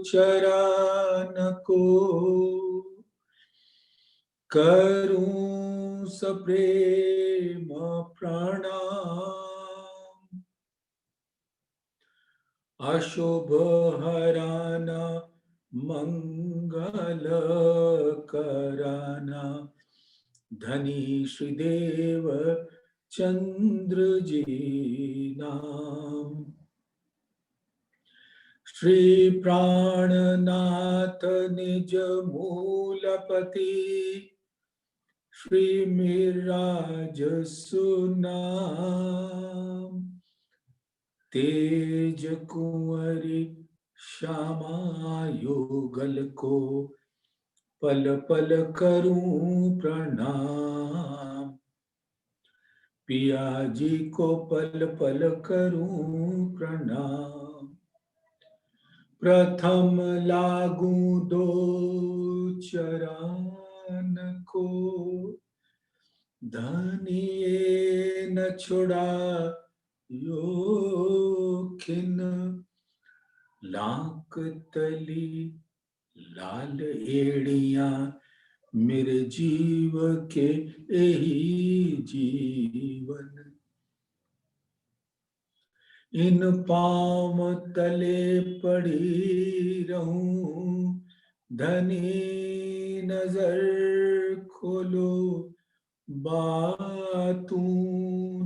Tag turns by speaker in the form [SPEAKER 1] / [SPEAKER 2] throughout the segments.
[SPEAKER 1] चरण को करूं सप्रेम प्रणाम। अशुभ हराना मंगल कराना धनी श्रीदेव चंद्र जी नाम। श्री प्राणनाथ निज मूलपति श्री मिराज सुनाम। तेज कुंवरी श्यामा युगल को पल पल करूं प्रणाम। पिया जी को पल पल करूं प्रणाम। प्रथम लागू दो चरण को धनिये न छुड़ा योखिन। लाक तली लाल एड़ियां मेरे जीव के यही जीवन। इन पाँव तले पड़ी रहूं धनी नजर खोलो बातून।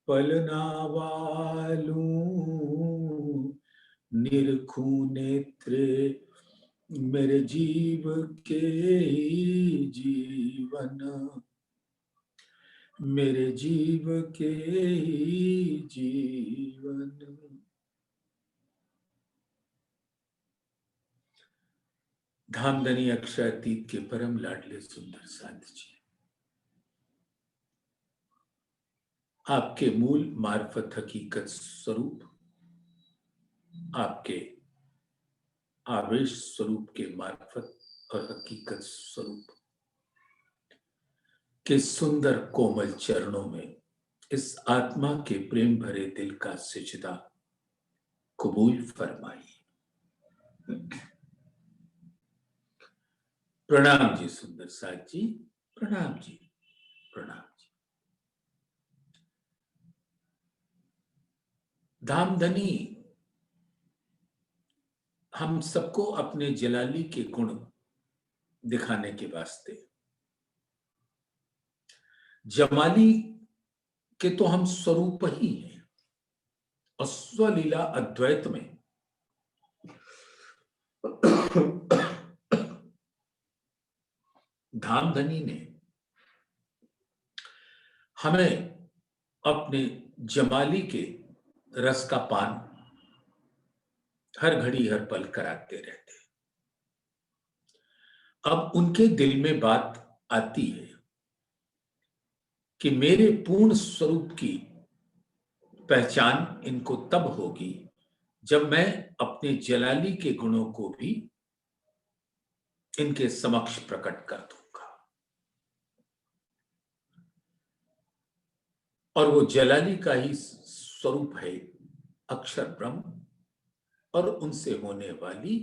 [SPEAKER 1] पलना वालूं निरखूं नेत्रे मेरे जीव के जीवन। मेरे जीव के जीवन। धामधनी अक्षरातीत के परम लाडले सुंदर साध जी, आपके मूल मार्फत हकीकत स्वरूप, आपके आवेश स्वरूप के मार्फत और हकीकत स्वरूप के सुंदर कोमल चरणों में इस आत्मा के प्रेम भरे दिल का सिजदा कबूल फरमाइए। प्रणाम जी सुंदर साथ जी, प्रणाम जी, प्रणाम जी। धामधनी हम सबको अपने जलाली के गुण दिखाने के वास्ते, जमाली के तो हम स्वरूप ही हैं और स्वलीला अद्वैत में धामधनी ने हमें अपने जमाली के रस का पान हर घड़ी हर पल कराते रहते। अब उनके दिल में बात आती है कि मेरे पूर्ण स्वरूप की पहचान इनको तब होगी जब मैं अपने जलाली के गुणों को भी इनके समक्ष प्रकट कर दूंगा। और वो जलाली का ही स्वरूप है अक्षर ब्रह्म और उनसे होने वाली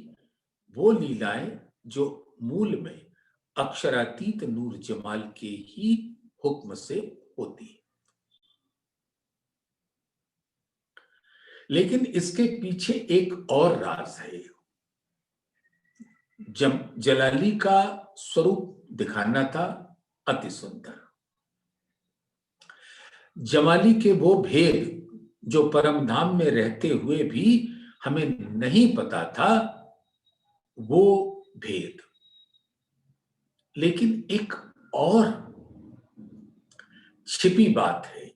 [SPEAKER 1] वो लीलाएं जो मूल में अक्षरातीत नूर जमाल के ही हुक्म से होती है। लेकिन इसके पीछे एक और राज है। जलाली का स्वरूप दिखाना था अति सुंदर, जमाली के वो भेद जो परम धाम में रहते हुए भी हमें नहीं पता था, वो भेद। लेकिन एक और छिपी बात है,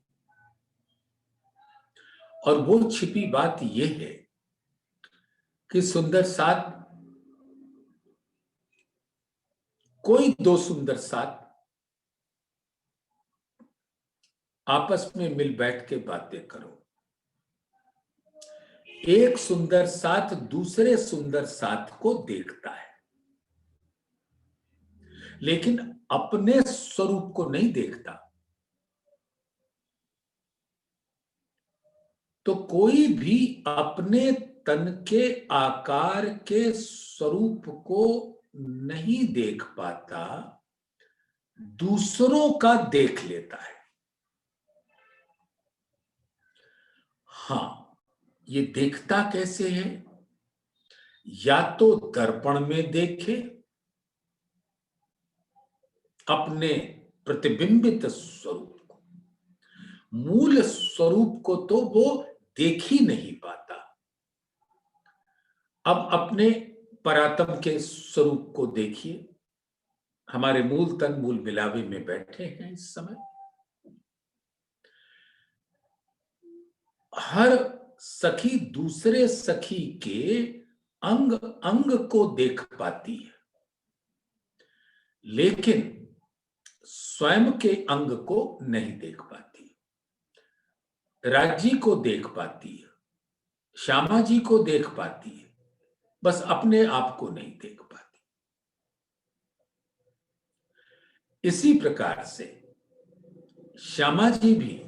[SPEAKER 1] और वो छिपी बात ये है कि सुंदर साथ, कोई दो सुंदर साथ आपस में मिल बैठ के बातें करो, एक सुंदर साथ दूसरे सुंदर साथ को देखता है लेकिन अपने स्वरूप को नहीं देखता। तो कोई भी अपने तन के आकार के स्वरूप को नहीं देख पाता, दूसरों का देख लेता है। हाँ, ये देखता कैसे है? या तो दर्पण में देखे अपने प्रतिबिंबित स्वरूप को, मूल स्वरूप को तो वो देख ही नहीं पाता। अब अपने परात्म के स्वरूप को देखिए। हमारे मूल तन मूल मिलावे में बैठे हैं इस समय। हर सखी दूसरे सखी के अंग अंग को देख पाती है, लेकिन स्वयं के अंग को नहीं देख पाती। राजी को देख पाती है, श्यामा जी को देख पाती है, बस अपने आप को नहीं देख पाती। इसी प्रकार से श्यामा जी भी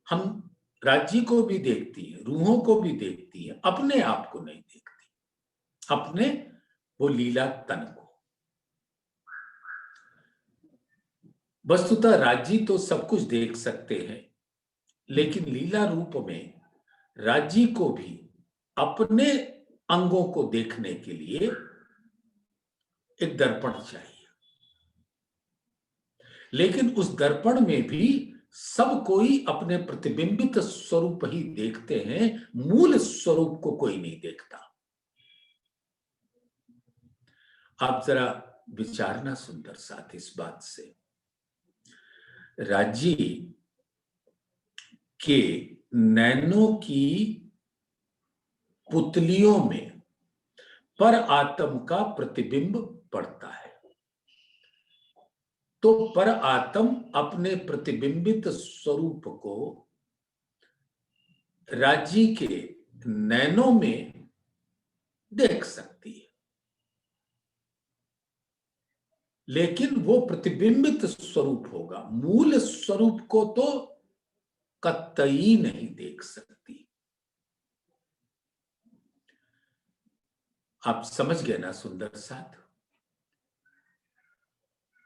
[SPEAKER 1] हम राज्य को भी देखती है, रूहों को भी देखती है, अपने आप को नहीं देखती, अपने वो लीला तन को। वस्तुतः राज्य तो सब कुछ देख सकते हैं, लेकिन लीला रूप में राज्य को भी अपने अंगों को देखने के लिए एक दर्पण चाहिए। लेकिन उस दर्पण में भी सब कोई अपने प्रतिबिंबित स्वरूप ही देखते हैं, मूल स्वरूप को कोई नहीं देखता। आप जरा विचारना सुंदर साथ इस बात से। राज्य के नैनों की पुतलियों में पर आत्म का प्रतिबिंब पड़ता है, तो पर आत्म अपने प्रतिबिंबित स्वरूप को राज्य के नैनों में देख सकती है, लेकिन वो प्रतिबिंबित स्वरूप होगा, मूल स्वरूप को तो कतई नहीं देख सकती। आप समझ गए ना सुंदर साथ?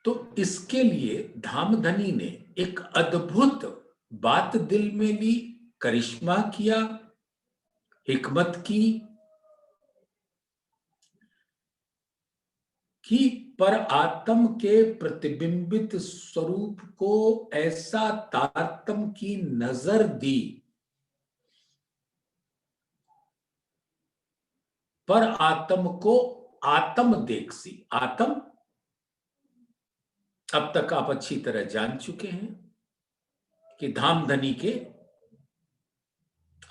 [SPEAKER 1] तो इसके लिए धामधनी ने एक अद्भुत बात दिल में ली, करिश्मा किया, हिकमत की, कि पर आत्म के प्रतिबिंबित स्वरूप को ऐसा तारतम की नजर दी, पर आत्म को आत्म देख सी। आत्म अब तक आप अच्छी तरह जान चुके हैं कि धामधनी के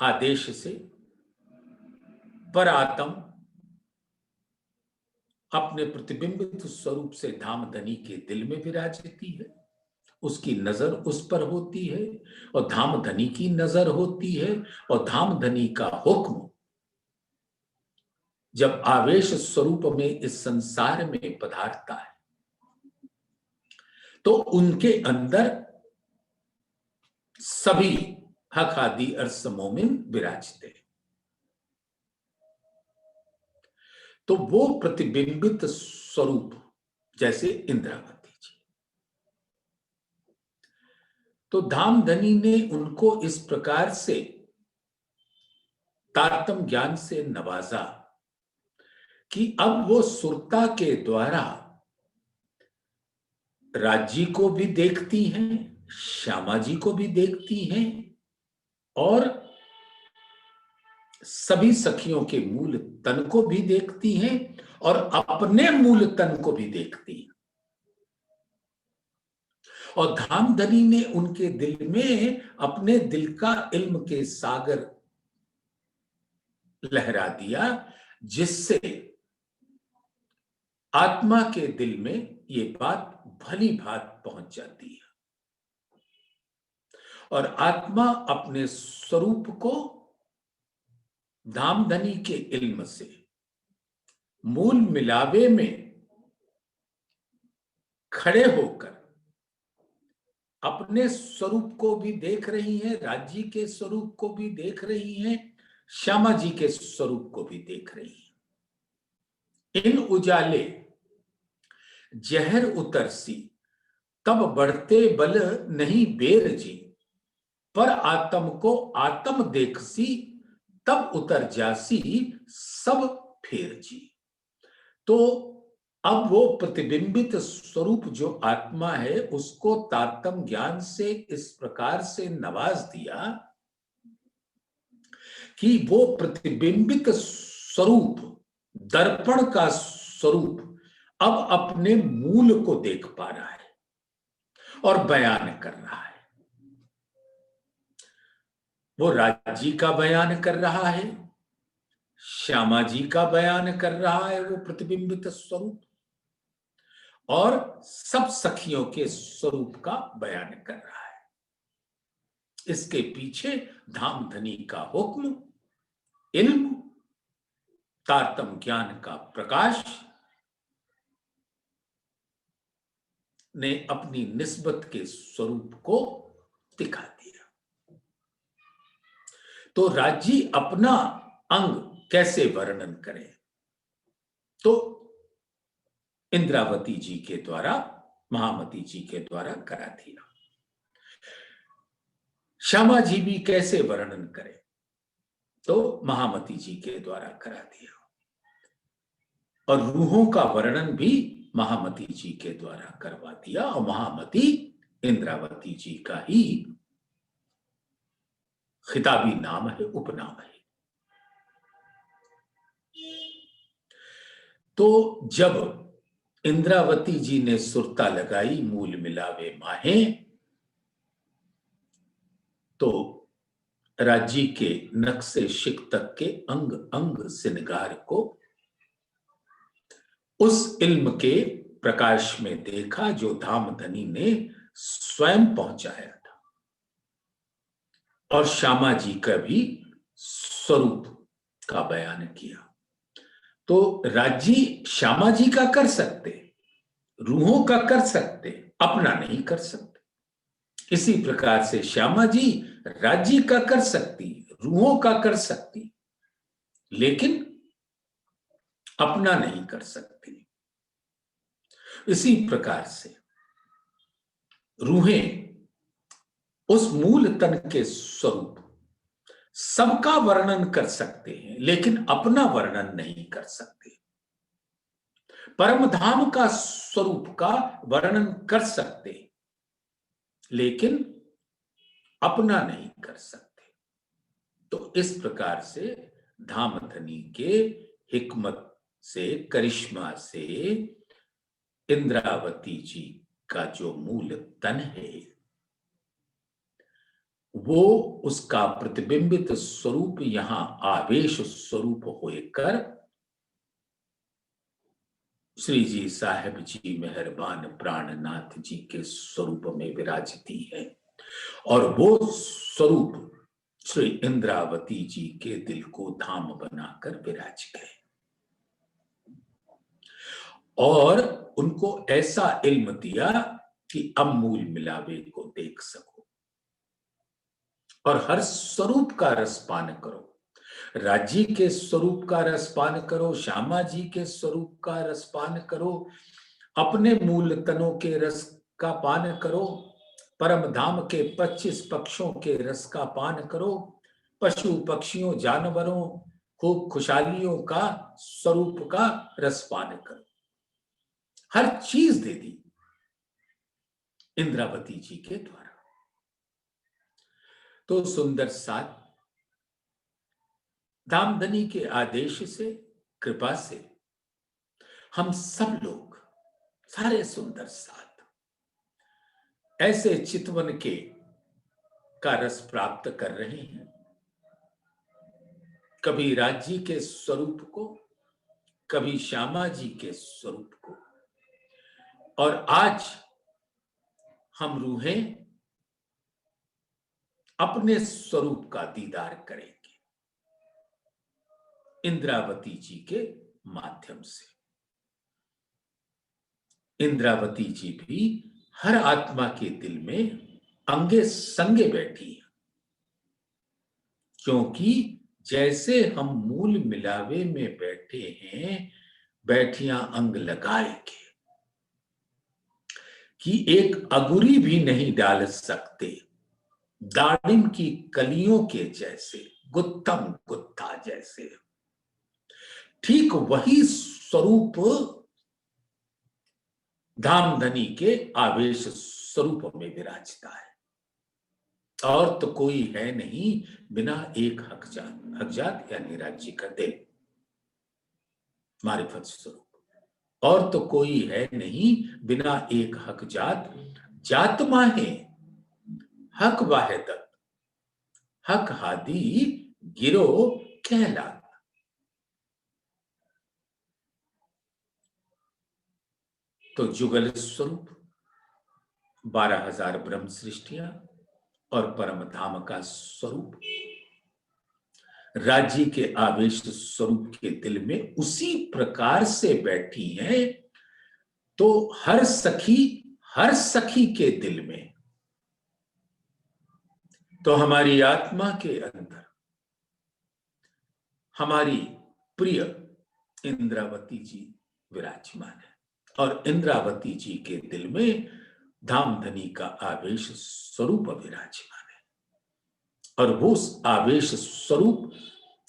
[SPEAKER 1] आदेश से पर आत्म अपने प्रतिबिंबित स्वरूप से धामधनी के दिल में विराजती है, उसकी नजर उस पर होती है और धामधनी की नजर होती है, और धामधनी का हुक्म जब आवेश स्वरूप में इस संसार में पधारता है, तो उनके अंदर सभी हक आदि अर्स मोमिन विराजते हैं। तो वो प्रतिबिंबित स्वरूप जैसे इंद्रावती जी, तो धामधनी ने उनको इस प्रकार से तारतम ज्ञान से नवाजा कि अब वो सुरता के द्वारा राज्य को भी देखती हैं, श्यामा जी को भी देखती हैं, और सभी सखियों के मूल तन को भी देखती हैं, और अपने मूल तन को भी देखती हैं। और धामधनी ने उनके दिल में अपने दिल का इल्म के सागर लहरा दिया, जिससे आत्मा के दिल में ये बात भली भात पहुंच जाती है, और आत्मा अपने स्वरूप को धामधनी के इल्म से मूल मिलावे में खड़े होकर अपने स्वरूप को भी देख रही हैं, राज्य के स्वरूप को भी देख रही हैं, श्यामा जी के स्वरूप को भी देख रही हैं। इन उजाले जहर उतरसी, तब बढ़ते बल नहीं बेर जी, पर आत्म को आत्म देखसी, तब उतर जासी सब फेर जी। तो अब वो प्रतिबिंबित स्वरूप जो आत्मा है उसको तारतम ज्ञान से इस प्रकार से नवाज दिया कि वो प्रतिबिंबित स्वरूप, दर्पण का स्वरूप अब अपने मूल को देख पा रहा है और बयान कर रहा है। वो राजी का बयान कर रहा है, श्यामा जी का बयान कर रहा है वो प्रतिबिंबित स्वरूप, और सब सखियों के स्वरूप का बयान कर रहा है। इसके पीछे धामधनी का हुक्म, इल्म, तारतम ज्ञान का प्रकाश ने अपनी निस्बत के स्वरूप को दिखा दिया। तो राजी अपना अंग कैसे वर्णन करें? तो इंद्रावती जी के द्वारा, महामती जी के द्वारा करा दिया। श्यामा जी भी कैसे वर्णन करें? तो महामती जी के द्वारा करा दिया। और रूहों का वर्णन भी महामती जी के द्वारा करवा दिया, और महामती इंद्रावती जी का ही खिताबी नाम है, उपनाम है। तो जब इंद्रावती जी ने सुरता लगाई मूल मिलावे माहे, तो राजी के नक्शे शिक तक के अंग अंग सिनगार को उस इल्म के प्रकाश में देखा जो धामधनी ने स्वयं पहुंचाया था, और श्यामा जी का भी स्वरूप का बयान किया। तो राजी श्यामा जी का कर सकते, रूहों का कर सकते, अपना नहीं कर सकते। इसी प्रकार से श्यामा जी राजी का कर सकती, रूहों का कर सकती, लेकिन अपना नहीं कर सकती। इसी प्रकार से रूहें उस मूल तन के स्वरूप सबका वर्णन कर सकते हैं, लेकिन अपना वर्णन नहीं कर सकते। परम धाम का स्वरूप का वर्णन कर सकते, लेकिन अपना नहीं कर सकते। तो इस प्रकार से धामधनी के हिकमत से, करिश्मा से इंद्रावती जी का जो मूल तन है वो उसका प्रतिबिंबित स्वरूप यहां आवेश स्वरूप होकर श्री जी साहेब जी मेहरबान प्राणनाथ जी के स्वरूप में विराजती है, और वो स्वरूप श्री इंद्रावती जी के दिल को धाम बनाकर विराज गए, और उनको ऐसा इल्म दिया कि अब मूल मिलावे को देख सको और हर स्वरूप का रसपान करो। राजी के स्वरूप का रसपान करो, श्यामा जी के स्वरूप का रसपान करो, अपने मूल तनों के रस का पान करो, परम धाम के 25 पक्षों के रस का पान करो, पशु पक्षियों जानवरों खूब खुशहालियों का स्वरूप का रसपान करो। हर चीज दे दी इंद्रावती जी के द्वारा। तो सुंदर साथ धामधनी के आदेश से, कृपा से हम सब लोग, सारे सुंदर साथ ऐसे चितवन के का रस प्राप्त कर रहे हैं। कभी राजी के स्वरूप को, कभी श्यामा जी के स्वरूप को, और आज हम रूहें अपने स्वरूप का दीदार करेंगे इंद्रावती जी के माध्यम से। इंद्रावती जी भी हर आत्मा के दिल में अंगे संगे बैठी है, क्योंकि जैसे हम मूल मिलावे में बैठे हैं, बैठियां अंग लगाए के, कि एक अगुरी भी नहीं डाल सकते, दाड़िम की कलियों के जैसे, गुत्थम गुत्था जैसे। ठीक वही स्वरूप धामधनी के आवेश स्वरूप में विराजता है। और तो कोई है नहीं बिना एक हकजात, हकजात यानी राज्य का दिल, मारिफत स्वरूप। और तो कोई है नहीं बिना एक हकजात, जात माहे हक वाहिदत, हक हादी गिरो कहला। तो जुगल स्वरूप 12,000 ब्रह्म सृष्टियां और परम धाम का स्वरूप राज्य के आवेश स्वरूप के दिल में उसी प्रकार से बैठी हैं। तो हर सखी के दिल में, तो हमारी आत्मा के अंदर हमारी प्रिय इंद्रावती जी विराजमान है, और इंद्रावती जी के दिल में धामधनी का आवेश स्वरूप विराजमान है। और वो आवेश स्वरूप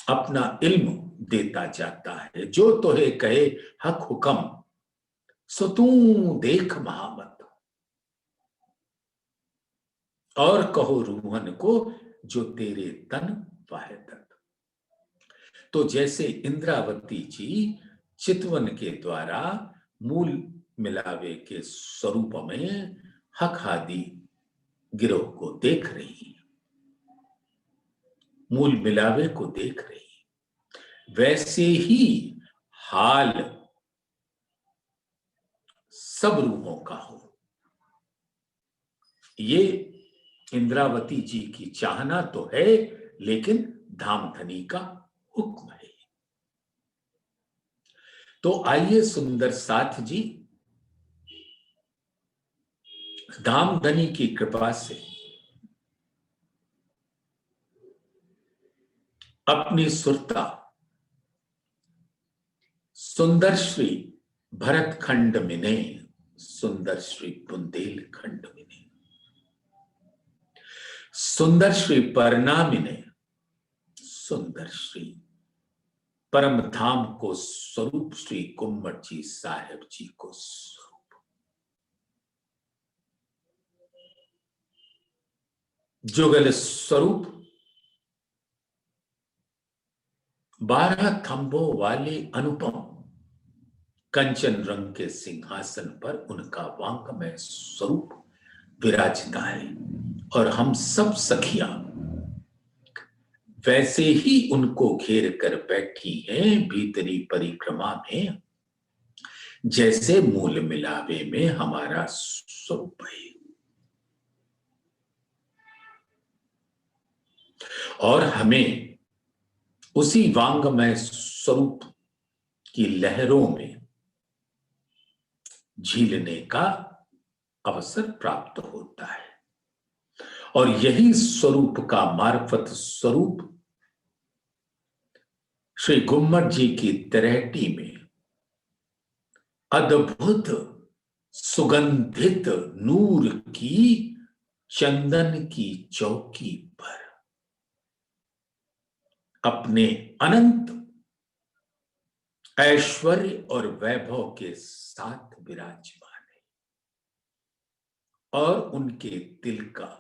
[SPEAKER 1] अपना इल्म देता जाता है। जो तोहे कहे हक हुक्म, सो तू देख महामत, और कहो रूहन को जो तेरे तन वाहिदत। तो जैसे इंद्रावती जी चितवन के द्वारा मूल मिलावे के स्वरूप में हक हादी गिरोह को देख रही, मूल मिलावे को देख रही, वैसे ही हाल सब रूहों का हो। ये इंद्रावती जी की चाहना तो है, लेकिन धामधनी का हुक्म है। तो आइए सुंदर साथ जी, धामधनी की कृपा से अपनी सुरता सुंदर श्री भरत खंड मिने, सुंदर श्री बुंदेल खंड मिने, सुंदर श्री परनामिने, सुंदर श्री परम धाम को स्वरूप श्री कुम्मट जी साहेब जी को स्वरूप, जुगल स्वरूप 12 थंबों वाले अनुपम कंचन रंग के सिंहासन पर उनका वांगमय स्वरूप विराजता है, और हम सब सखियां वैसे ही उनको घेर कर बैठी हैं भीतरी परिक्रमा में, जैसे मूल मिलावे में हमारा स्वरूप है। और हमें उसी वांगमय स्वरूप की लहरों में झीलने का अवसर प्राप्त होता है। और यही स्वरूप का मार्फत स्वरूप श्री गुम्मट जी की तरेटी में अद्भुत सुगंधित नूर की चंदन की चौकी पर अपने अनंत ऐश्वर्य और वैभव के साथ विराजमान है, और उनके दिल का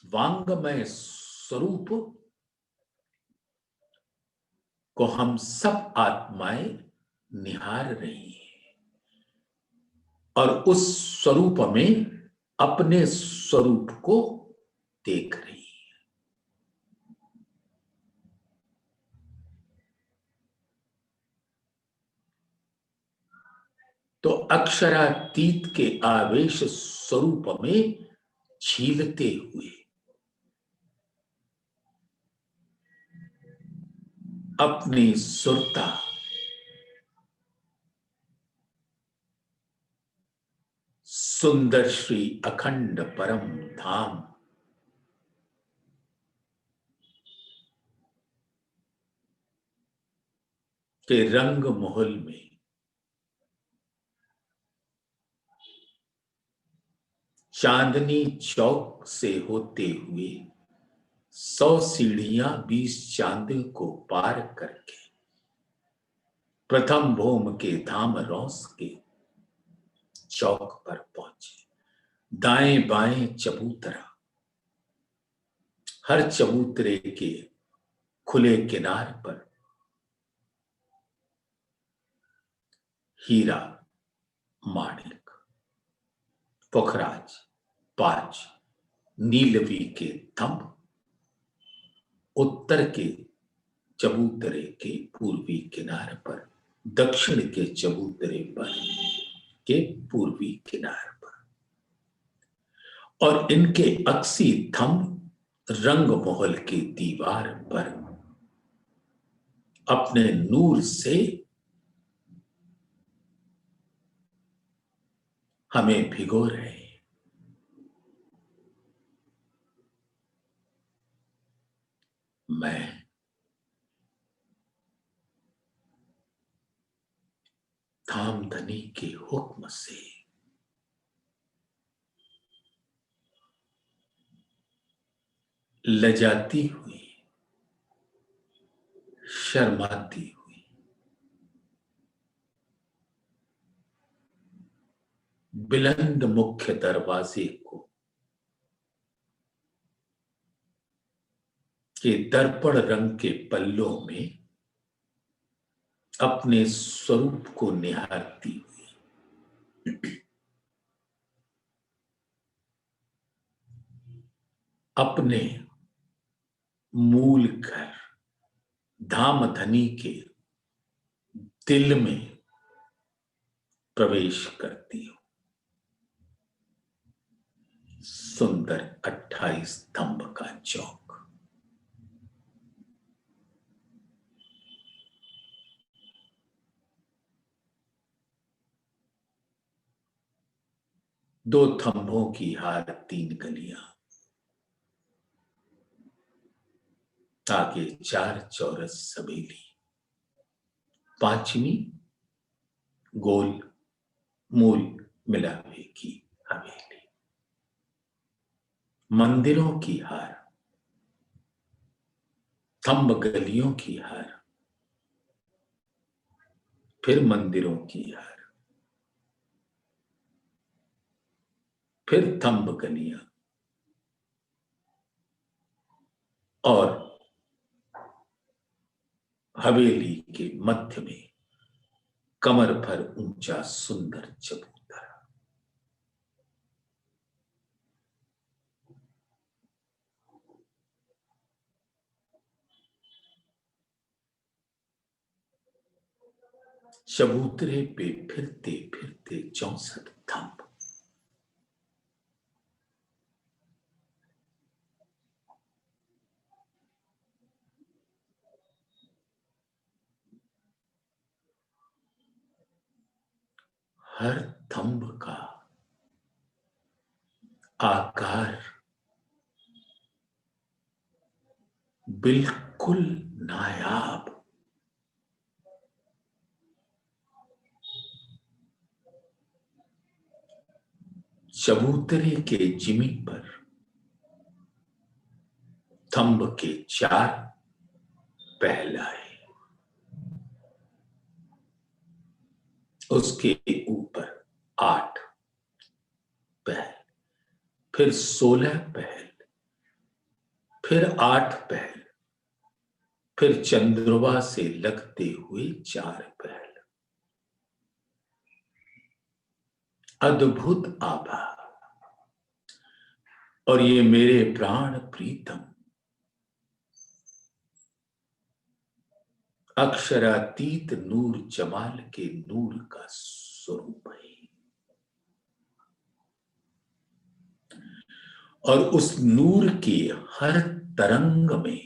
[SPEAKER 1] वांगमय स्वरूप को हम सब आत्माएं निहार रही हैं, और उस स्वरूप में अपने स्वरूप को देख रही हैं। तो अक्षरातीत के आवेश स्वरूप में झीलते हुए अपनी सुरता सुंदर श्री अखंड परम धाम के रंग महल में चांदनी चौक से होते हुए 100 सीढ़ियां 20 चांद को पार करके प्रथम भौम के धाम रौस के चौक पर पहुंचे। दाएं बाएं चबूतरा, हर चबूतरे के खुले किनार पर हीरा, माणिक, पुखराज, पांच नीलवी के थंब, उत्तर के चबूतरे के पूर्वी किनारे पर, दक्षिण के चबूतरे पर के पूर्वी किनारे पर, और इनके अक्सी थंब रंग महल की दीवार पर अपने नूर से हमें भिगो रहे हैं। मैं धामधनी के हुक्म से लजाती हुई, शर्माती हुई बुलंद मुख्य दरवाजे को के दर्पण रंग के पल्लों में अपने स्वरूप को निहारती हुई अपने मूल घर धामधनी के दिल में प्रवेश करती हूं। सुंदर 28 स्तंभ का चौक, दो थंभों की हार 3 गलियां, आगे 4 चौरस हवेली, 5वीं गोल मूल मिलावे की हवेली, मंदिरों की हार, थंब गलियों की हार, फिर मंदिरों की हार, फिर थंब गलियां, और हवेली के मध्य में कमर भर ऊंचा सुंदर चबूतरा। चबूतरे पे फिरते फिरते 64 थंब, हर थंब का आकार बिल्कुल नायाब, चबूतरे के जिमी पर थंब के 4 पहलाए, उसके ऊपर 8 पहल, फिर 16 पहल, फिर 8 पहल, फिर चंद्रमा से लगते हुए 4 पहल। अद्भुत आभा। और ये मेरे प्राण प्रीतम अक्षरातीत नूर जमाल के नूर का स्वरूप है, और उस नूर के हर तरंग में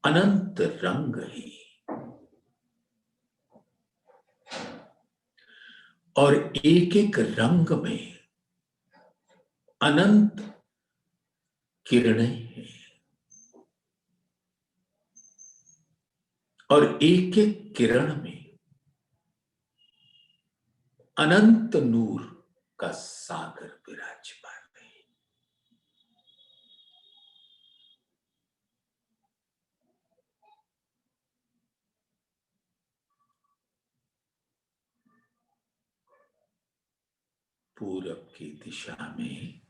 [SPEAKER 1] अनंत रंग है, और एक एक रंग में अनंत किरणें हैं। और एक एक किरण में अनंत नूर का सागर विराजमान है। पूरब की दिशा में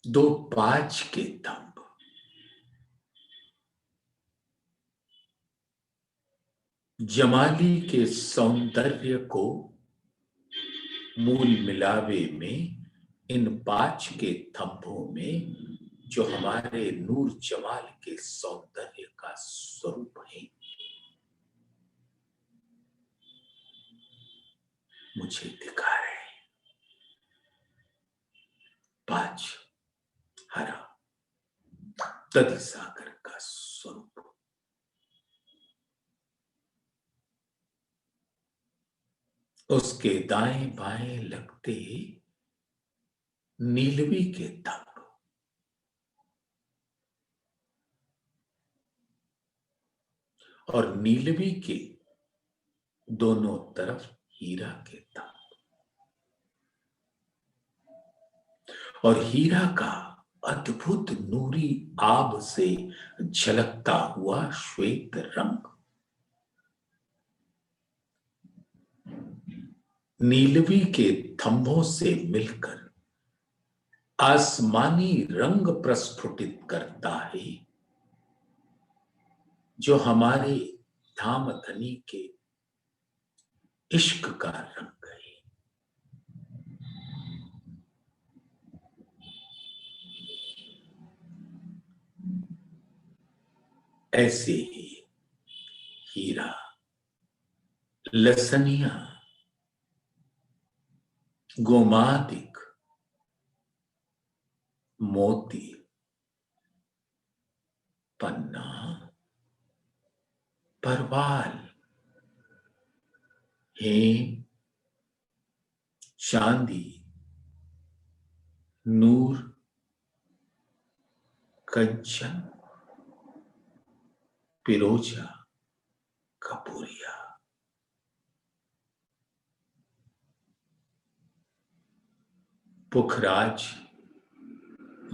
[SPEAKER 1] दो पांच के तंब, जमाली के सौंदर्य को मूल मिलावे में इन पांच के थंभों में जो हमारे नूर जमाल के सौंदर्य का स्वरूप है, मुझे दिखा रहे हैं। पांच हरा दधि सागर का स्वरूप, उसके दाएं बाएं लगते नीलवी के तंब, और नीलवी के दोनों तरफ हीरा के तंब, और हीरा का अद्भुत नूरी आभ से झलकता हुआ श्वेत रंग, नीलवी के थंभों से मिलकर आसमानी रंग प्रस्फुटित करता है, जो हमारे धामधनी के इश्क का रंग है। ऐसे ही हीरा, लसनिया, गोमादिक, मोती, पन्ना, परवाल, हेम, चांदी, नूर, कंचन, पिरोजा, कपूरिया, पुखराज,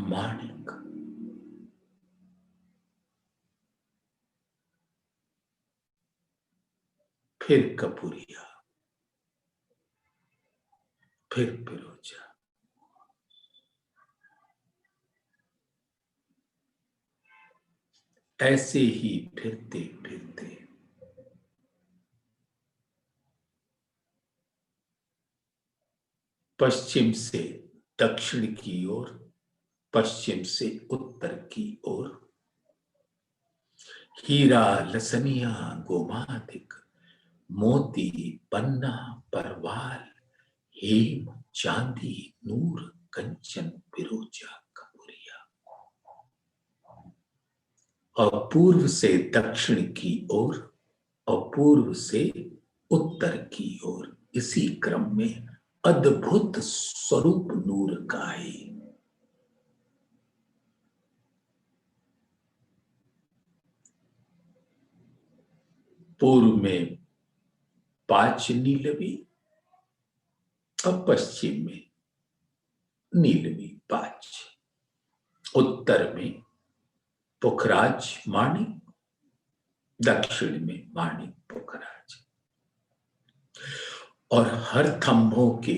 [SPEAKER 1] माणिक, फिर कपूरिया, फिर पिरोजा। ऐसे ही फिरते फिरते पश्चिम से दक्षिण की ओर, पश्चिम से उत्तर की ओर हीरा, लसनिया, गोमादिक, मोती, पन्ना, परवाल, हेम, चांदी, नूर, कंचन, पिरोजा, कपूरिया, और पूर्व से दक्षिण की ओर और पूर्व से उत्तर की ओर इसी क्रम में अद्भुत स्वरूप नूर का है। पूर्व में पांच नीलवी और पश्चिम में नीलवी पांच, उत्तर में पुखराज माणिक, दक्षिण में माणिक पुखराज, और हर थंभों के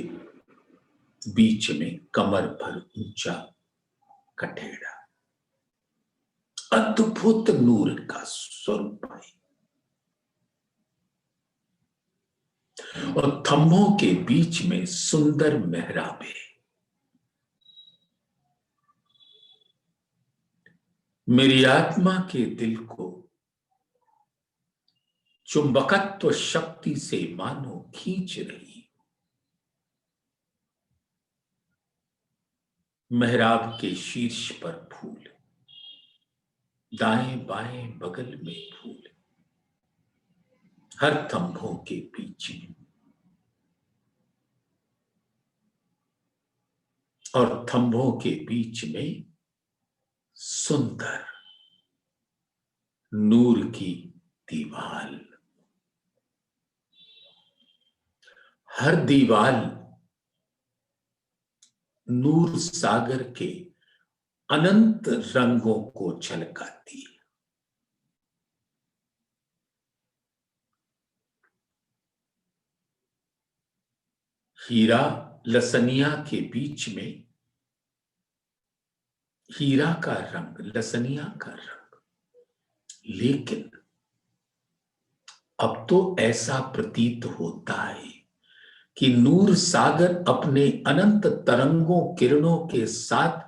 [SPEAKER 1] बीच में कमर भर ऊंचा कठेड़ा, अद्भुत नूर का स्वरूप है। और थंभों के बीच में सुंदर मेहराब है। मेरी आत्मा के दिल को चुंबकत्व शक्ति से मानो खींच रही। मेहराब के शीर्ष पर फूल, दाएं बाएं बगल में फूल, हर थंभों के बीच में, और थंभों के बीच में सुंदर नूर की दीवाल। हर दीवाल नूर सागर के अनंत रंगों को झलकाती है। हीरा लसनिया के बीच में, हीरा का रंग, लसनिया का रंग, लेकिन अब तो ऐसा प्रतीत होता है कि नूर सागर अपने अनंत तरंगों किरणों के साथ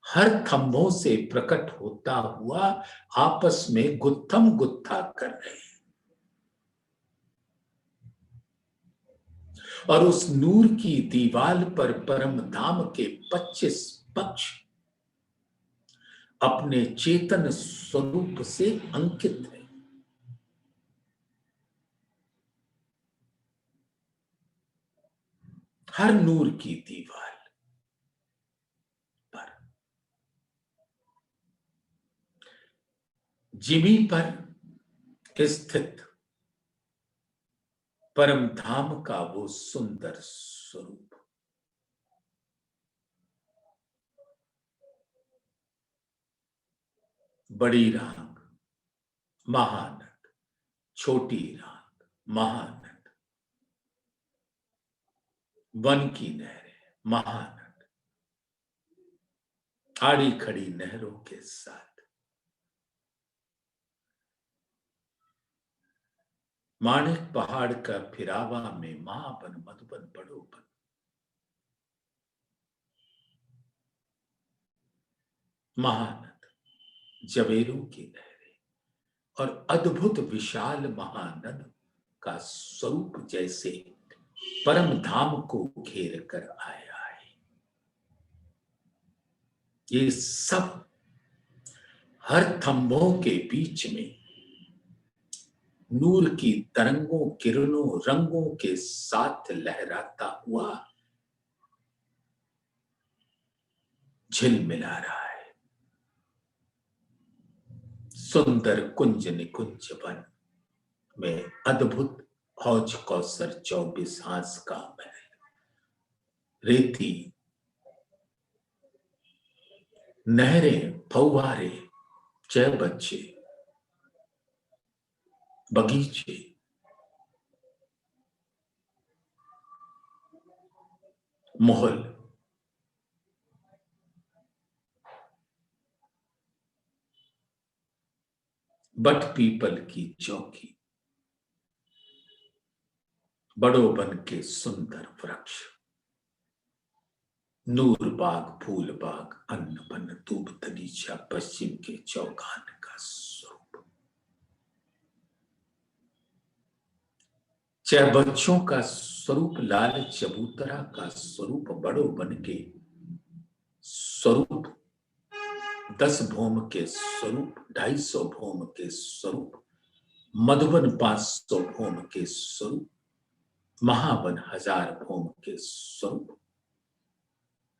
[SPEAKER 1] हर थंभों से प्रकट होता हुआ आपस में गुत्थम गुत्था कर रहे हैं। और उस नूर की दीवाल पर परम धाम के 25 पक्ष अपने चेतन स्वरूप से अंकित है। हर नूर की दीवाल पर जिमी पर स्थित परम धाम का वो सुंदर स्वरूप, बड़ी रांग, महानद, छोटी रांग, महानद, वन की नहरें, महानद, आड़ी खड़ी नहरों के साथ माणिक पहाड़ का फिरावा में महाबन, मधुबन, बड़ोबन, महानद, जवेरों की नहरें और अद्भुत विशाल महानद का स्वरूप जैसे परम धाम को घेर कर आया है। ये सब हर थंभों के बीच में नूर की तरंगों, किरणों, रंगों के साथ लहराता हुआ झिलमिला रहा है। सुंदर कुंज निकुंज वन में अद्भुत हौज कौसर 24 हांस का महल, रेती, नहरें, फौवारे, चौबच्चे, बगीचे, महल, बट पीपल की चौकी, बड़ोबन के सुंदर वृक्ष, नूर बाग, फूल बाग, अन्न बन, दूब दलीचा, पश्चिम के चौगान का स्वरूप, चौबच्चों का स्वरूप, लाल चबूतरा का स्वरूप, बड़ोबन के स्वरूप, 10 भौम के स्वरूप, 250 भौम के स्वरूप, मधुबन 500 भौम के स्वरूप, महावन 1000 भौम के स्वरूप,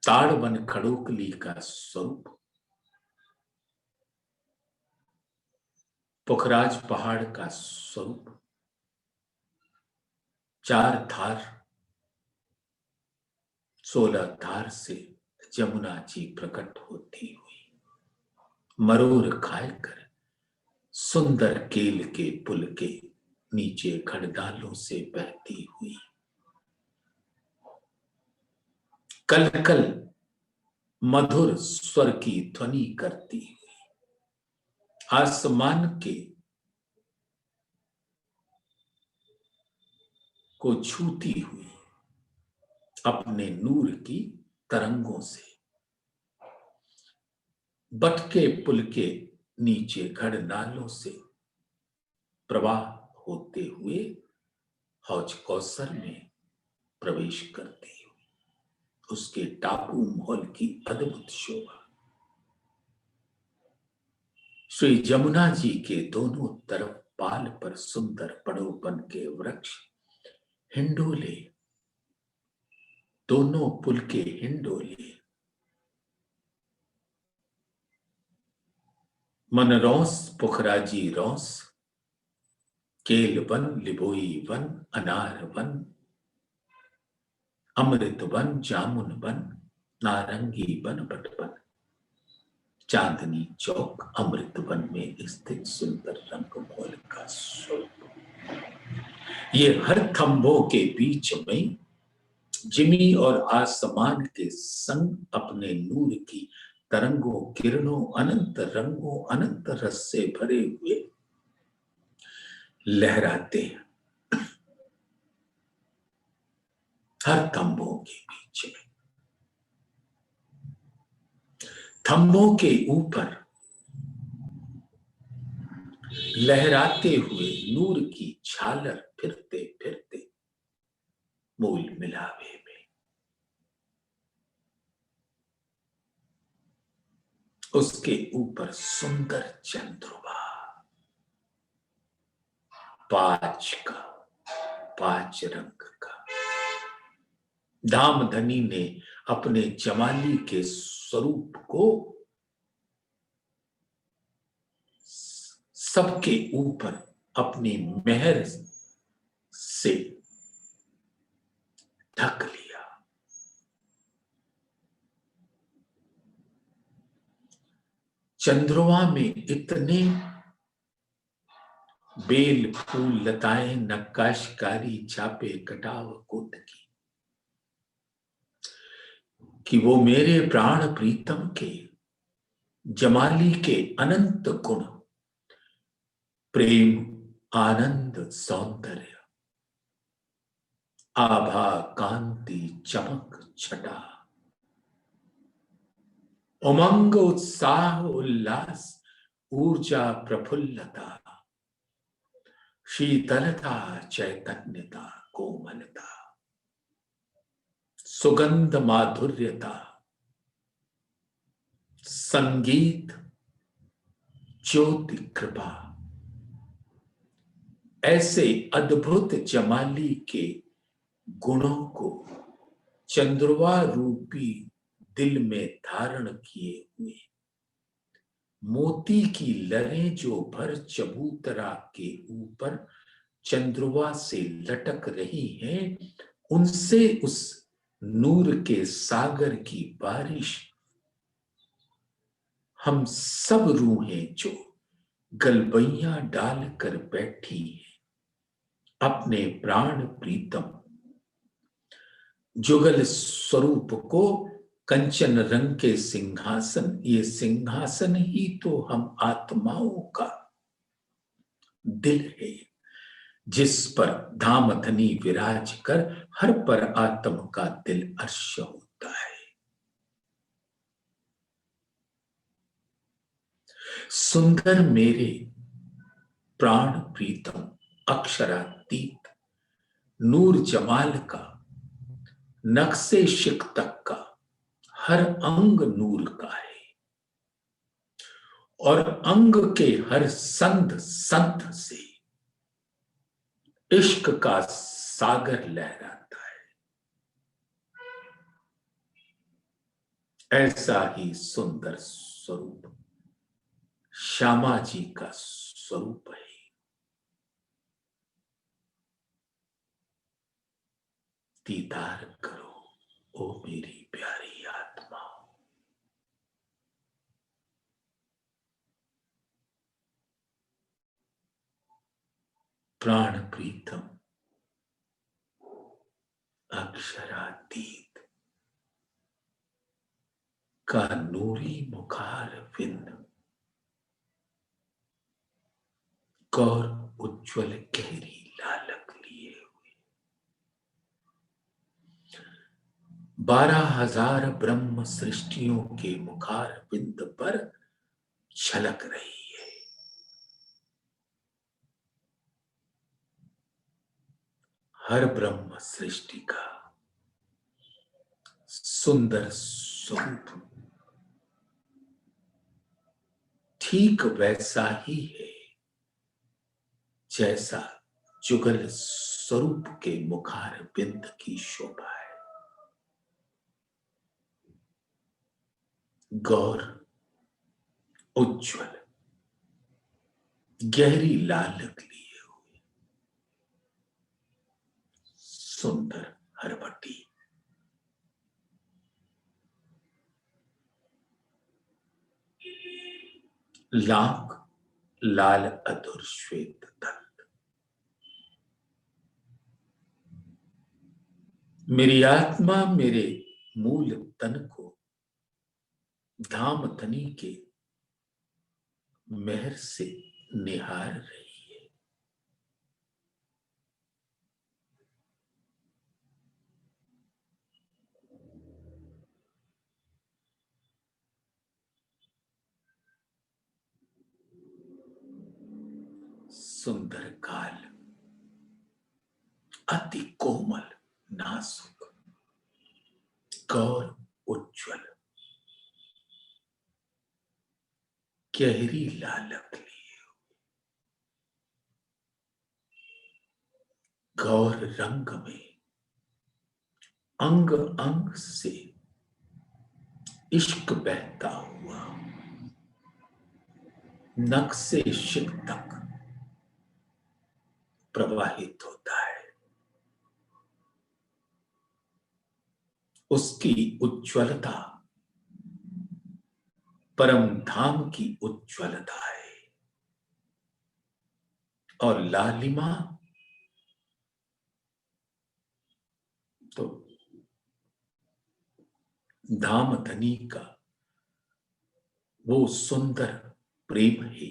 [SPEAKER 1] ताड़वन खड़ोकली का स्वरूप, पुखराज पहाड़ का स्वरूप, 4 धार, 16 धार से जमुना जी प्रकट होती हुई मरोर खाएकर सुंदर केल के पुल के नीचे खड़डालों से बहती हुई, कल कल मधुर स्वर की ध्वनि करती हुई, आसमान के को छूती हुई अपने नूर की तरंगों से, बट के पुल के नीचे खड़डालों से प्रवाह होते हुए हौज कौसर में प्रवेश करती हुई उसके टापू महल की अद्भुत शोभा, श्री जमुना जी के दोनों तरफ पाल पर सुंदर बड़ोपन के वृक्ष, हिंडोले, दोनों पुल के हिंडोले, मन रौस पुखराजी रौस, केल वन लिबोई वन, अनार वन, अमृत वन, जामुन वन, नारंगी वन, बटवन, चांदनी चौक अमृत वन में स्थित सुंदर रंग मोल का स्वरूप। ये हर थंभों के बीच में जिमी और आसमान के संग अपने नूर की तरंगों, किरणों, अनंत रंगों, अनंत रस से भरे हुए लहराते हैं। हर थंभों के बीच में, थंभों के ऊपर लहराते हुए नूर की झालर फिरते फिरते मूल मिलावे में उसके ऊपर सुंदर चंद्रमा, पांच रंग का। धामधनी ने अपने जमाली के स्वरूप को सबके ऊपर अपनी मेहर से ढक लिया। चंद्रमा में इतने बेल फूल लताएं, नक्काशकारी, छापे, कटाव, कोतकी कि वो मेरे प्राण प्रीतम के जमाली के अनंत गुण, प्रेम, आनंद, सौंदर्य, आभा, कांति, चमक, छटा, उमंग, उत्साह, उल्लास, ऊर्जा, प्रफुल्लता, शीतलता, चैतन्यता, कोमलता, सुगंध, माधुर्यता, संगीत, ज्योति, कृपा, ऐसे अद्भुत जमाली के गुणों को चंद्रमा रूपी दिल में धारण किए हुए मोती की लरें जो भर चबूतरा के ऊपर चंद्रमा से लटक रही हैं, उनसे उस नूर के सागर की बारिश हम सब रूहें जो गलबैया डालकर बैठी हैं अपने प्राण प्रीतम जुगल स्वरूप को, कंचन रंग के सिंहासन, ये सिंहासन ही तो हम आत्माओं का दिल है, जिस पर धामधनी विराज कर हर पर आत्म का दिल अर्श होता है। सुंदर मेरे प्राण प्रीतम अक्षरातीत नूर जमाल का, नक्शे शिक तक का हर अंग नूर का है और अंग के हर संध संत से इश्क का सागर लहराता है। ऐसा ही सुंदर स्वरूप श्यामा जी का स्वरूप है। दीदार करो ओ मेरी प्यारी आत्मा। प्राण प्रीतम अक्षरातीत का नूरी मुखार विंद, गौर उज्ज्वल गहरी लालक लिए हुए 12,000 ब्रह्म सृष्टियों के मुखार बिंद पर झलक रही है। हर ब्रह्म सृष्टि का सुंदर स्वरूप ठीक वैसा ही है जैसा जुगल स्वरूप के मुखार बिंद की शोभा है। गौर, उज्ज्वल, गहरी लालक लिए हुए सुंदर हरवटी, लाख लाल अधुर श्वेत दल। मेरी आत्मा मेरे मूल तन को धाम धनी के मेहर से निहार रही है। सुंदर काल, अति कोमल, नाजुक, गौर उज्ज्वल, गहरी लालक लिए गौर रंग में अंग अंग से इश्क बहता हुआ नख से शिख तक प्रवाहित होता है। उसकी उज्ज्वलता परम धाम की उज्ज्वलता है और लालिमा तो धाम धनी का वो सुंदर प्रेम है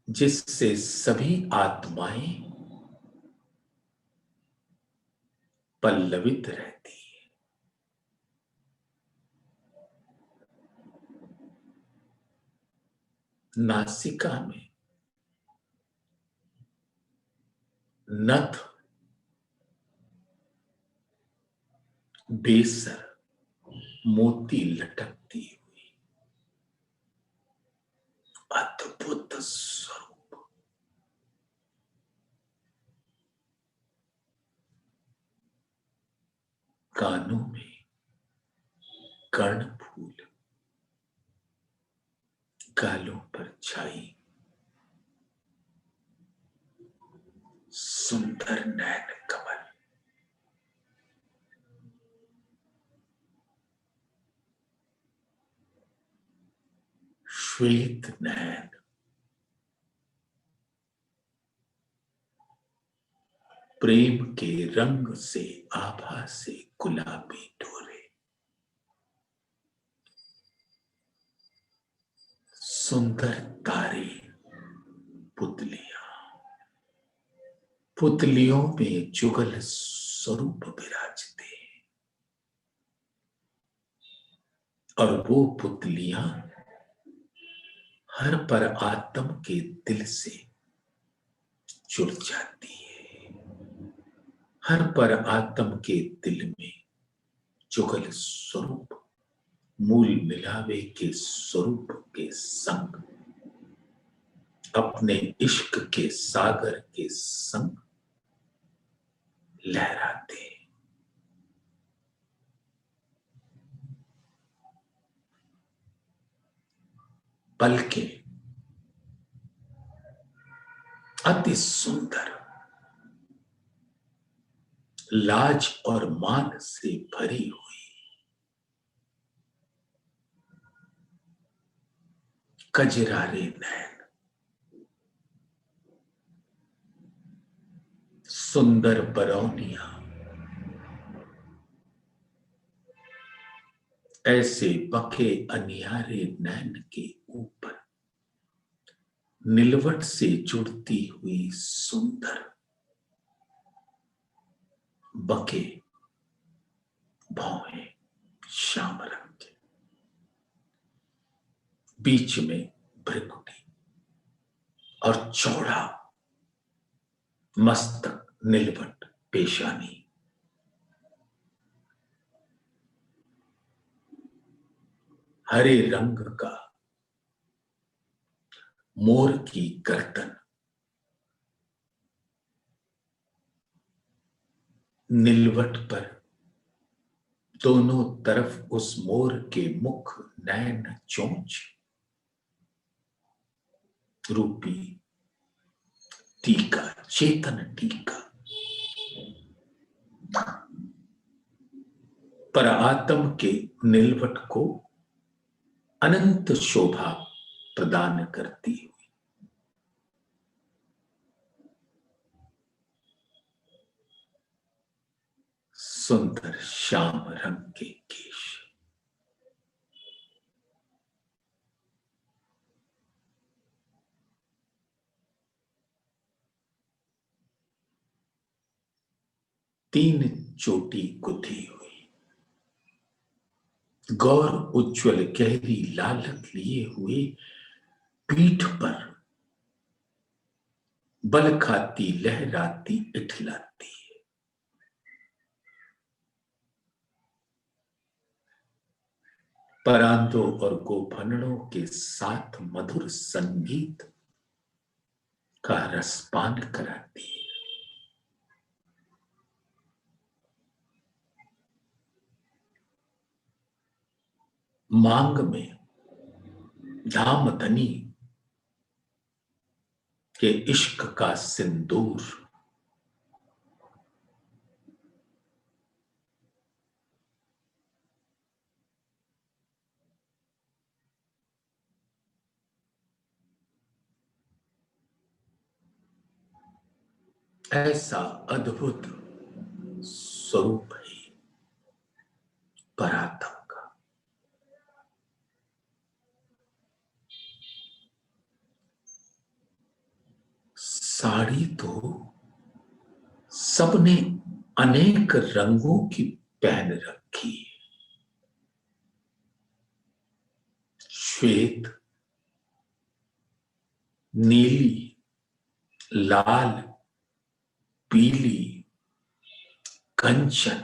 [SPEAKER 1] जिससे सभी आत्माएं पल्लवित रहती है। नासिका में नथ, बेसर, मोती लटकती हुई अद्भुत स्वरूप। कानों में कर्णफूल, गालों पर छाई सुंदर नैन कमल, श्वेत नैन, प्रेम के रंग से आभा से गुलाबी डोरे, सुंदर तारे, पुतलियां, पुतलियों में जुगल स्वरूप विराजते हैं और वो पुतलियां हर पर आत्म के दिल से जुड़ जाती है। हर पर आत्म के दिल में जुगल स्वरूप मूल मिलावे के स्वरूप के संग अपने इश्क के सागर के संग लहराते हैं। पलके अति सुंदर, लाज और मान से भरी हुई, कजरारे नैन, सुंदर बरौनिया, ऐसे बके अनियारे नैन के ऊपर नीलवट से जुड़ती हुई सुंदर बके भौहें श्याम रंग के, बीच में भ्रिकुटी और चौड़ा मस्तक, नीलवट पेशानी, हरे रंग का मोर की गर्दन, नीलवट पर दोनों तरफ उस मोर के मुख, नैन, चोंच, रूपी टीका, चेतन टीका, पर आत्म के निलवट को अनंत शोभा प्रदान करती हुई सुंदर श्याम रंग के केश, तीन चोटी गुथी हुई, गौर उज्ज्वल गहरी लालक लिए हुए पीठ पर बल खाती लहराती इठलाती है। परांदों और गोफनों के साथ मधुर संगीत का रसपान कराती है। मांग में धामधनी के इश्क का सिंदूर, ऐसा अद्भुत स्वरूप है परात्म का। साड़ी तो सबने अनेक रंगों की पहन रखी है, श्वेत, नीली, लाल, पीली, कंचन,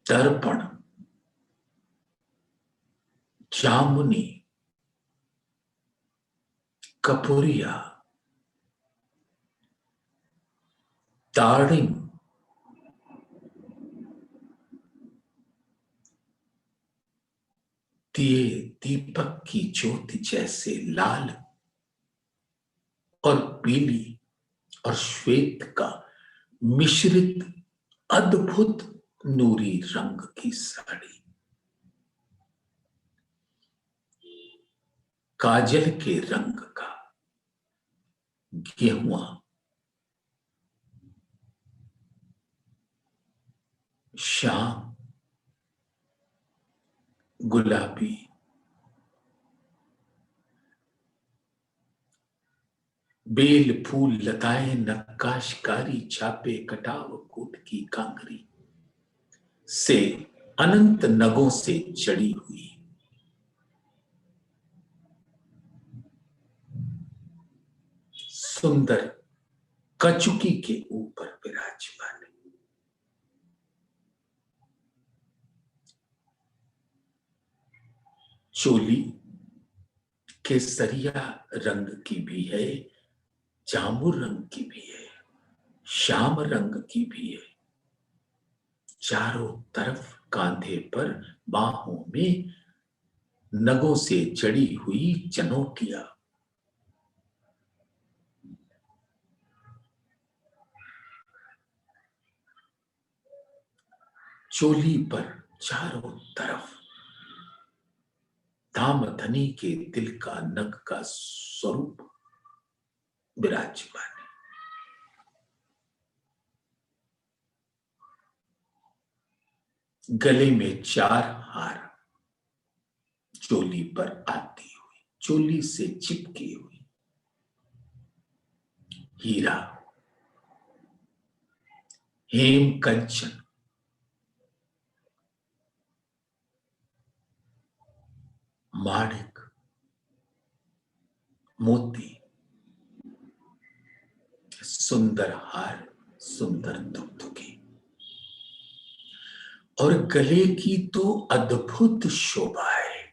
[SPEAKER 1] दर्पण, जामुनी, कपूरिया, दाड़िम, दिए दीपक की ज्योति जैसे लाल और पीली और श्वेत का मिश्रित अद्भुत नूरी रंग की साड़ी, काजल के रंग का गेहुआ, श्याम, गुलाबी, बेल फूल लताएं नक्काशकारी छापे कटाव कूट की कांगरी से अनंत नगों से जड़ी हुई, सुंदर कचुकी के ऊपर विराजमान, चोली केसरिया रंग की भी है, जामुन रंग की भी है, श्याम रंग की भी है। चारों तरफ कांधे पर बाहों में नगों से जड़ी हुई चनोटियां, चोली पर चारों तरफ धामधनी के दिल का नग का स्वरूप विराजमान है। गले में 4 हार चोली पर आती हुई, चोली से चिपकी हुई, हीरा, हेम कंचन, माणिक, मोती, सुंदर हार, सुंदर दुगदुगी, और गले की तो अद्भुत शोभा है।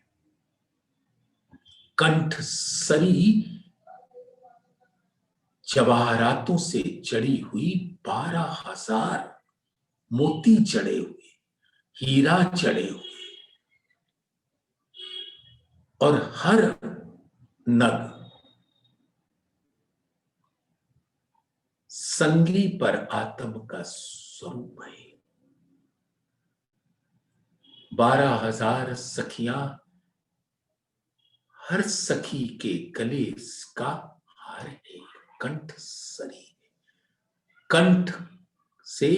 [SPEAKER 1] कंठ सरी जवाहरातों से जड़ी हुई 12,000 मोती जड़े हुए, हीरा जड़े हुए, और हर नग संगी पर आत्म का स्वरूप है। 12,000 सखियां हर सखी के गले का हार है। कंठ सरी कंठ से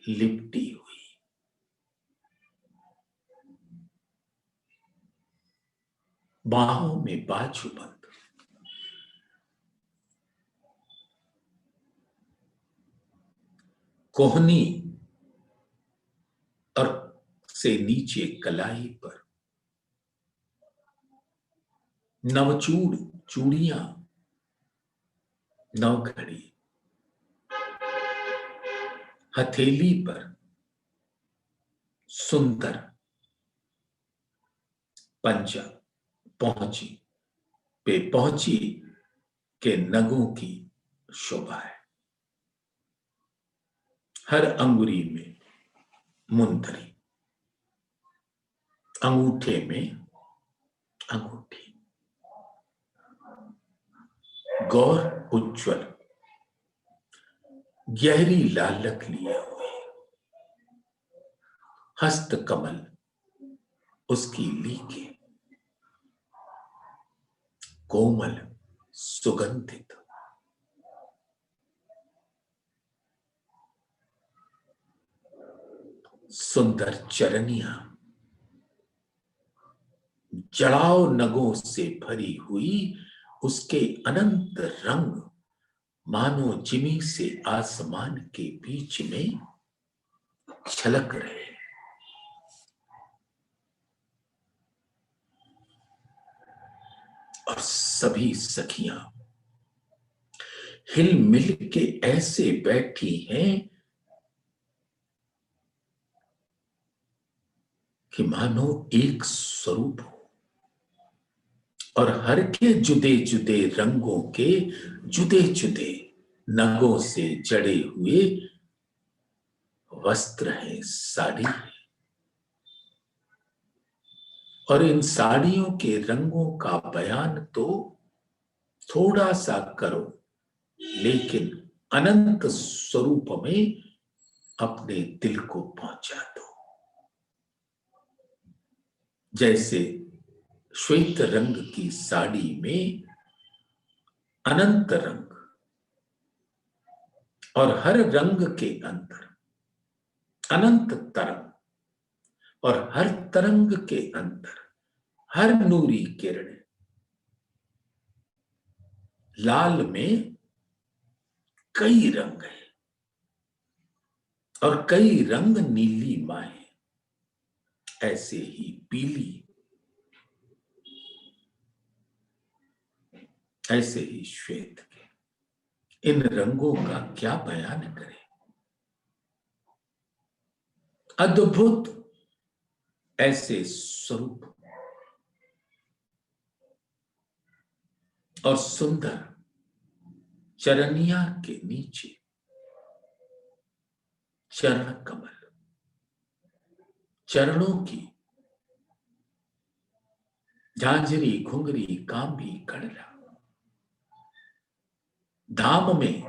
[SPEAKER 1] लिपटी हुई, बाहों में बाजूबंद, कोहनी और से नीचे कलाई पर नवचूड़ चूड़ियां, नवघड़ी हथेली पर सुंदर पंजा, पहुंची पे पहुंची के नगों की शोभा है। हर अंगुरी में मुंदरी, अंगूठे में अंगूठी, गौर उज्ज्वल गहरी लालक लिए हुए, हस्त कमल उसकी लीके, कोमल सुगंधित, सुंदर चरनियां जड़ाव नगों से भरी हुई, उसके अनंत रंग मानो जिमी से आसमान के बीच में छलक रहे। और सभी सखियां हिल मिल के ऐसे बैठी हैं कि मानो एक स्वरूप हो, और हर के जुदे जुदे रंगों के जुदे जुदे नगों से जड़े हुए वस्त्र हैं, साड़ी है। और इन साड़ियों के रंगों का बयान तो थोड़ा सा करो, लेकिन अनंत स्वरूप में अपने दिल को पहुंचा दो। जैसे श्वेत रंग की साड़ी में अनंत रंग, और हर रंग के अंदर अनंत तरंग, और हर तरंग के अंदर हर नूरी किरण, लाल में कई रंग हैं और कई रंग नीली माए, ऐसे ही पीली, ऐसे ही श्वेत के इन रंगों का क्या बयान करें। अद्भुत ऐसे स्वरूप और सुंदर चरनिया के नीचे चरण कमल, चरणों की झांझरी घुंघरी कांबी कड़ला, धाम में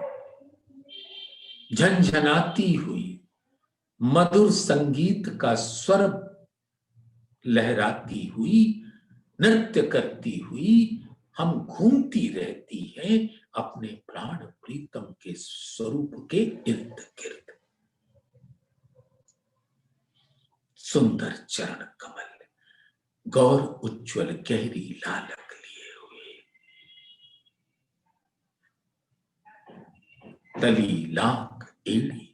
[SPEAKER 1] झंझनाती हुई मधुर संगीत का स्वर लहराती हुई, नृत्य करती हुई हम घूमती रहती हैं अपने प्राण प्रीतम के स्वरूप के इर्द गिर्द। सुंदर चरण कमल, गौर उज्ज्वल गहरी लालक लिए हुए, तली लाख एड़ी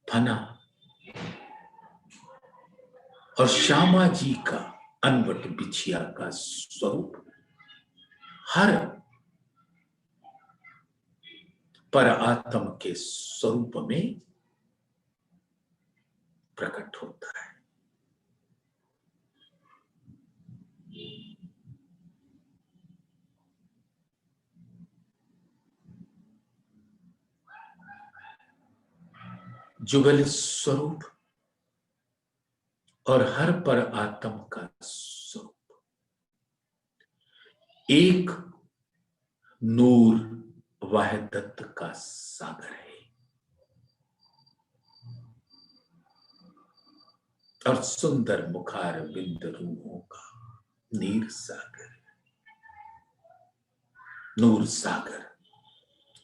[SPEAKER 1] फना, और श्यामा जी का अनवट बिछिया का स्वरूप हर पर आत्म के स्वरूप में प्रकट होता है। जुगल स्वरूप और हर पर आत्म का स्वरूप एक नूर वहदत का सागर है और सुंदर मुखार बिंद रूहों का नीर सागर, नूर सागर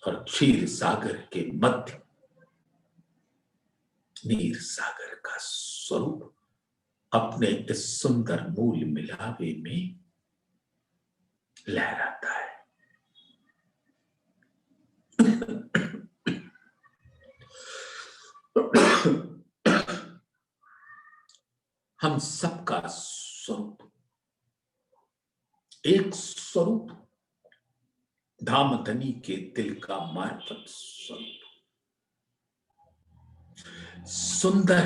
[SPEAKER 1] और क्षीर सागर के मध्य नीर सागर का स्वरूप अपने इस सुंदर मूल मिलावे में लहराता है। हम सबका स्वरूप एक स्वरूप धामधनी के दिल का मार्फत स्वरूप सुंदर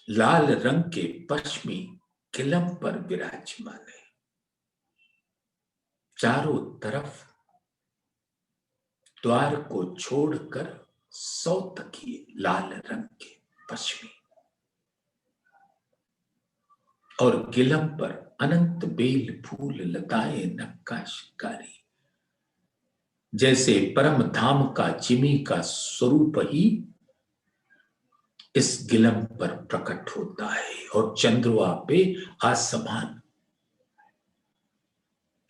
[SPEAKER 1] लाल रंग के पश्चिमी किलम पर विराजमान है। चारों तरफ द्वार को छोड़कर 100 तकिए लाल रंग के पश्चिमी और गिलम पर अनंत बेल फूल लताएं नक्काशीकारी, जैसे परम धाम का जिमी का स्वरूप ही इस गिलम पर प्रकट होता है और चंद्रमा पे आसमान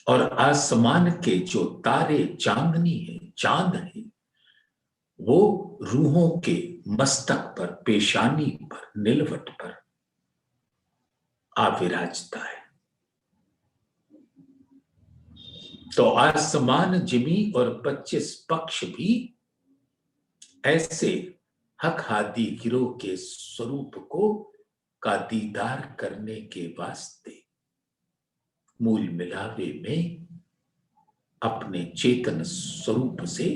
[SPEAKER 1] और आसमान के जो तारे चांदनी है, चांद है, वो रूहों के मस्तक पर, पेशानी पर, नीलवट पर आ विराजता है। तो आसमान जिमी और 25 पक्ष भी ऐसे हक हादी गिरोह के स्वरूप को का दीदार करने के वास्ते मूल मिलावे में अपने चेतन स्वरूप से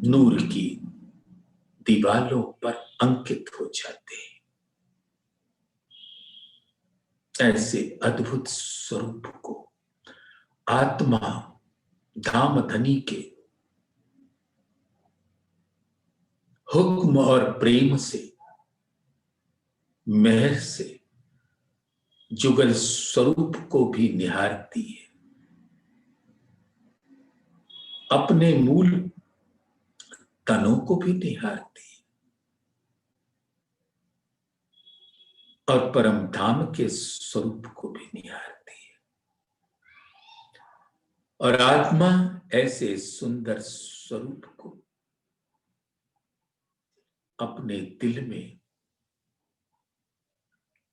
[SPEAKER 1] नूर की दीवालों पर अंकित हो जाते हैं। ऐसे अद्भुत स्वरूप को आत्मा धामधनी के हुक्म और प्रेम से, मेहर से जुगल स्वरूप को भी निहारती है। अपने मूल तनों को भी निहारती है और परम धाम के स्वरूप को भी निहारती है। और आत्मा ऐसे सुंदर स्वरूप को अपने दिल में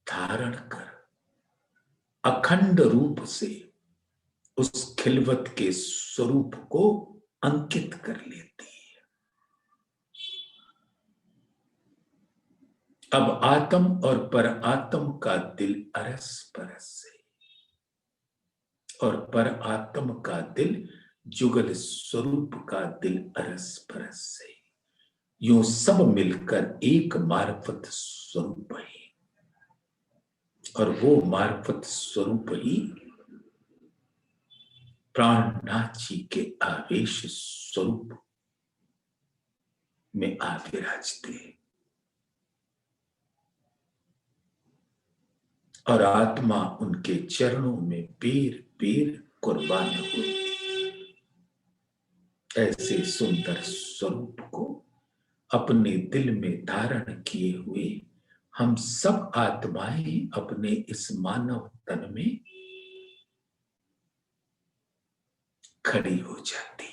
[SPEAKER 1] धारण कर अखंड रूप से उस खिलवत के स्वरूप को अंकित कर लेती है। अब आत्म और पर आत्म का दिल अरस परस से और पर आत्म का दिल जुगल स्वरूप का दिल अरस परस से, यूं सब मिलकर एक मार्फत स्वरूप है और वो मार्फत स्वरूप ही प्राणनाथ जी के आवेश स्वरूप में आ विराजते हैं और आत्मा उनके चरणों में पैर पैर कुर्बान होती है। ऐसे सुंदर स्वरूप को अपने दिल में धारण किए हुए हम सब आत्माएं अपने इस मानव तन में खड़ी हो जाती है।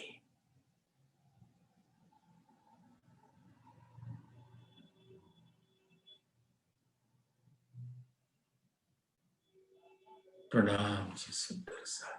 [SPEAKER 1] प्रणाम जी सुंदर सा।